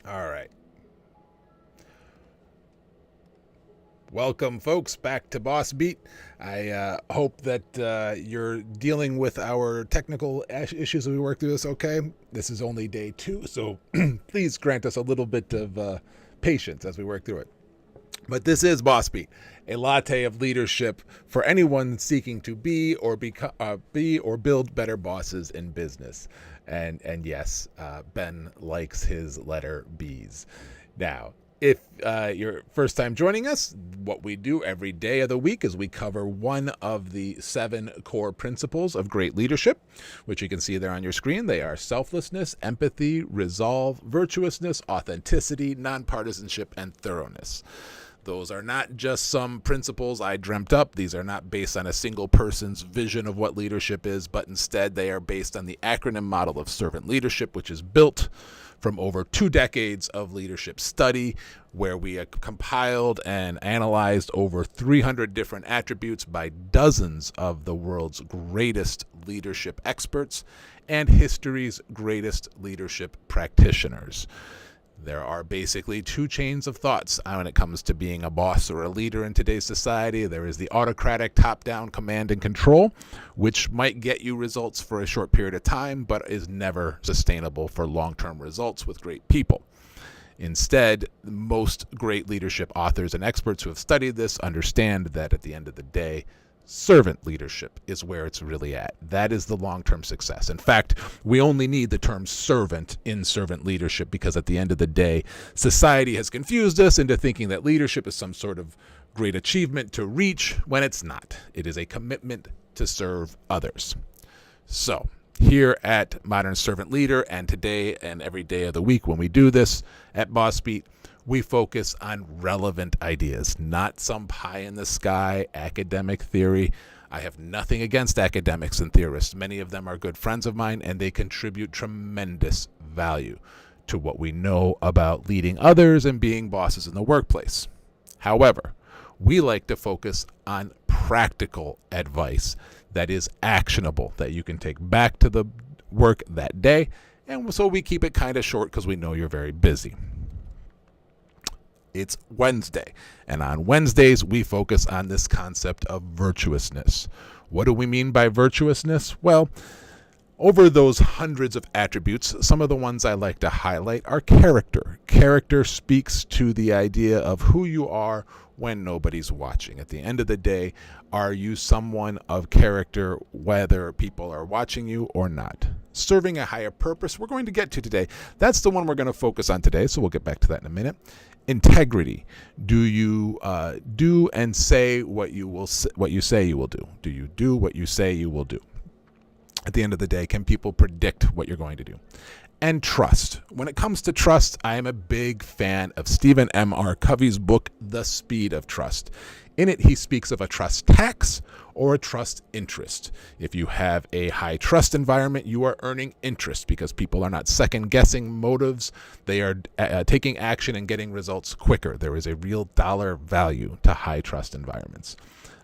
All right. Welcome, folks, back to Boss Beat. I hope that you're dealing with our technical issues as we work through this okay. This is only day 2, so please grant us a little bit of patience as we work through it. But this is Boss Beat, a latte of leadership for anyone seeking to be or build better bosses in business. And yes, Ben likes his letter B's. Now, if you're first time joining us, what we do every day of the week is we cover one of the 7 core principles of great leadership, which you can see there on your screen. They are selflessness, empathy, resolve, virtuousness, authenticity, nonpartisanship, and thoroughness. Those are not just some principles I dreamt up. These are not based on a single person's vision of what leadership is, but instead they are based on the acronym model of servant leadership, which is built from over 2 decades of leadership study, where we have compiled and analyzed over 300 different attributes by dozens of the world's greatest leadership experts and history's greatest leadership practitioners. There are basically 2 chains of thoughts when it comes to being a boss or a leader in today's society. There is the autocratic top-down command and control, which might get you results for a short period of time, but is never sustainable for long-term results with great people. Instead, most great leadership authors and experts who have studied this understand that at the end of the day, servant leadership is where it's really at. That is the long-term success. In fact, we only need the term servant in servant leadership because at the end of the day, society has confused us into thinking that leadership is some sort of great achievement to reach when it's not. It is a commitment to serve others. So, here at Modern Servant Leader, and today and every day of the week when we do this at Boss Beat, we focus on relevant ideas, not some pie-in-the-sky academic theory. I have nothing against academics and theorists. Many of them are good friends of mine, and they contribute tremendous value to what we know about leading others and being bosses in the workplace. However, we like to focus on practical advice that is actionable, that you can take back to the work that day, and so we keep it kind of short because we know you're very busy. It's Wednesday, and on Wednesdays, we focus on this concept of virtuousness. What do we mean by virtuousness? Well, over those hundreds of attributes, some of the ones I like to highlight are character. Character speaks to the idea of who you are when nobody's watching. At the end of the day, are you someone of character whether people are watching you or not? Serving a higher purpose, we're going to get to today. That's the one we're going to focus on today, so we'll get back to that in a minute. Integrity. Do you do and say what you say you will do? Do you do what you say you will do? At the end of the day, can people predict what you're going to do? And trust. When it comes to trust, I am a big fan of Stephen M.R. Covey's book, The Speed of Trust. In it, he speaks of a trust tax or a trust interest. If you have a high trust environment, you are earning interest because people are not second-guessing motives. They are taking action and getting results quicker. There is a real dollar value to high trust environments.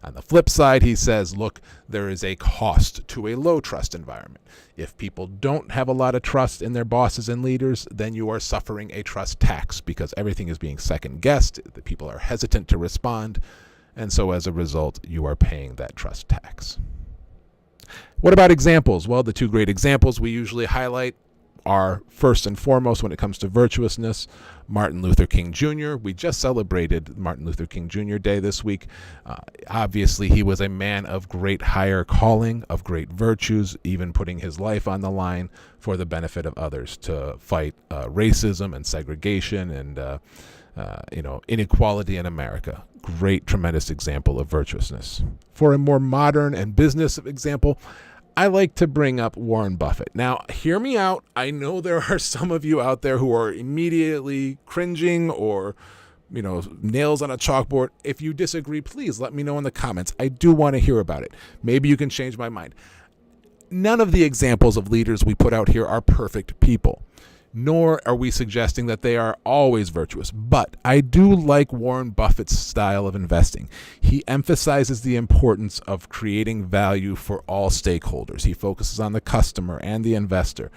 On the flip side, he says, look, there is a cost to a low trust environment. If people don't have a lot of trust in their bosses and leaders, then you are suffering a trust tax because everything is being second-guessed. The people are hesitant to respond. And so as a result, you are paying that trust tax. What about examples? Well, the 2 great examples we usually highlight are first and foremost when it comes to virtuousness, Martin Luther King Jr. We just celebrated Martin Luther King Jr. Day this week. Obviously, he was a man of great higher calling, of great virtues, even putting his life on the line for the benefit of others to fight racism and segregation and inequality in America. Great, tremendous example of virtuousness. For a more modern and business example, I like to bring up Warren Buffett. Now, hear me out. I know there are some of you out there who are immediately cringing or, nails on a chalkboard. If you disagree, please let me know in the comments. I do want to hear about it. Maybe you can change my mind. None of the examples of leaders we put out here are perfect people. nor are we suggesting that they are always virtuous. But I do like Warren Buffett's style of investing. He emphasizes the importance of creating value for all stakeholders. He focuses on the customer and the investor.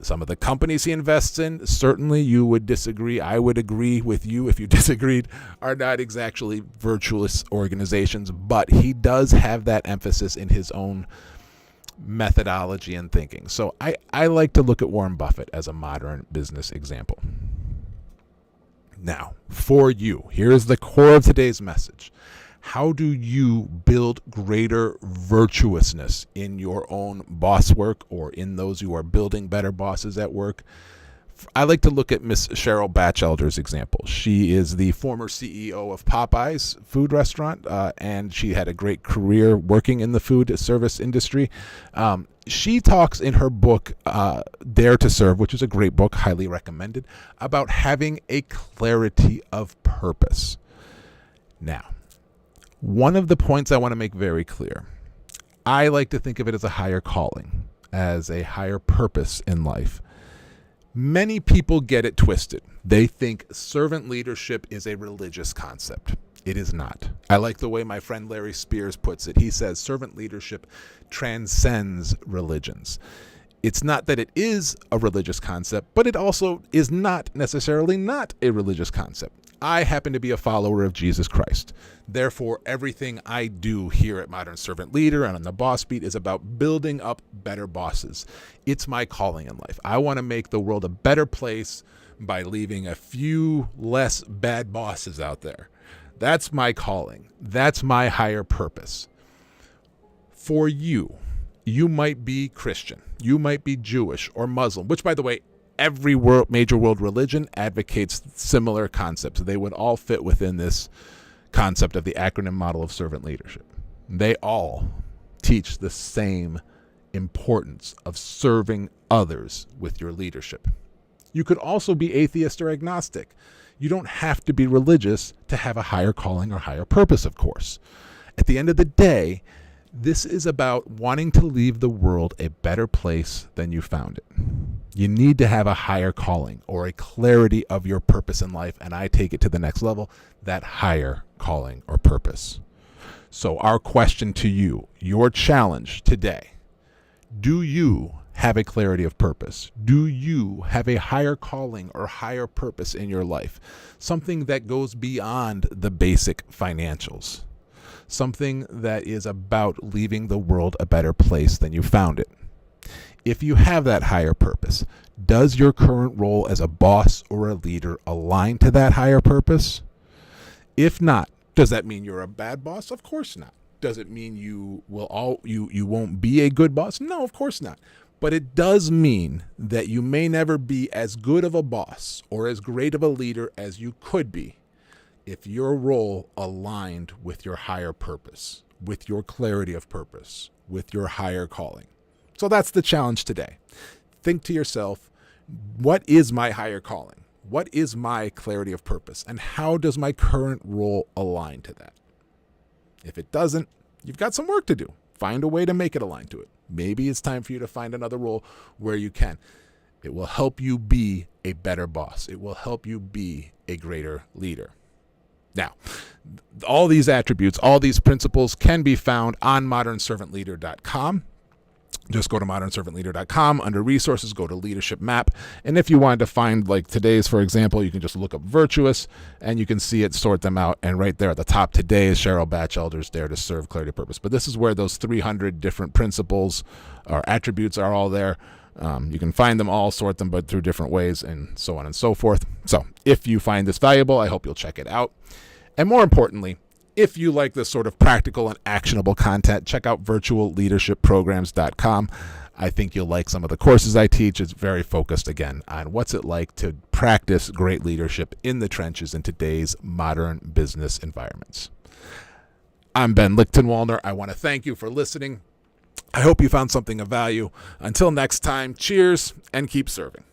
Some of the companies he invests in, certainly you would disagree. I would agree with you if you disagreed, are not exactly virtuous organizations, but he does have that emphasis in his own methodology and thinking. So I like to look at Warren Buffett as a modern business example. Now, for you, here is the core of today's message. How do you build greater virtuousness in your own boss work or in those who are building better bosses at work? I like to look at Miss Cheryl Batchelder's example. She is the former CEO of Popeye's food restaurant, and she had a great career working in the food service industry. She talks in her book, Dare to Serve, which is a great book, highly recommended, about having a clarity of purpose. Now, one of the points I want to make very clear, I like to think of it as a higher calling, as a higher purpose in life. Many people get it twisted. They think servant leadership is a religious concept. It is not. I like the way my friend Larry Spears puts it. He says servant leadership transcends religions. It's not that it is a religious concept, but it also is not necessarily not a religious concept. I happen to be a follower of Jesus Christ. Therefore, everything I do here at Modern Servant Leader and on the Boss Beat is about building up better bosses. It's my calling in life. I want to make the world a better place by leaving a few less bad bosses out there. That's my calling. That's my higher purpose. For you, you might be Christian. You might be Jewish or Muslim, which, by the way, every major world religion advocates similar concepts. They would all fit within this concept of the acronym model of servant leadership. They all teach the same importance of serving others with your leadership. You could also be atheist or agnostic. You don't have to be religious to have a higher calling or higher purpose, of course. At the end of the day, this is about wanting to leave the world a better place than you found it. You need to have a higher calling or a clarity of your purpose in life, and I take it to the next level, that higher calling or purpose. So our question to you, your challenge today, do you have a clarity of purpose? Do you have a higher calling or higher purpose in your life? Something that goes beyond the basic financials. Something that is about leaving the world a better place than you found it. If you have that higher purpose, does your current role as a boss or a leader align to that higher purpose? If not, does that mean you're a bad boss? Of course not. Does it mean you won't be a good boss? No, of course not. But it does mean that you may never be as good of a boss or as great of a leader as you could be if your role aligned with your higher purpose, with your clarity of purpose, with your higher calling. So that's the challenge today. Think to yourself, what is my higher calling? What is my clarity of purpose? And how does my current role align to that? If it doesn't, you've got some work to do. Find a way to make it align to it. Maybe it's time for you to find another role where you can. It will help you be a better boss. It will help you be a greater leader. Now, all these attributes, all these principles can be found on modernservantleader.com. Just go to modernservantleader.com. Under resources, go to leadership map. And if you wanted to find like today's, for example, you can just look up virtuous and you can see it, sort them out. And right there at the top today is Cheryl Batchelder's Dare to Serve, Clarity of Purpose. But this is where those 300 different principles or attributes are all there. You can find them all, sort them, but through different ways and so on and so forth. So if you find this valuable, I hope you'll check it out. And more importantly, if you like this sort of practical and actionable content, check out virtualleadershipprograms.com. I think you'll like some of the courses I teach. It's very focused, again, on what's it like to practice great leadership in the trenches in today's modern business environments. I'm Ben Lichtenwalder. I want to thank you for listening. I hope you found something of value. Until next time, cheers and keep serving.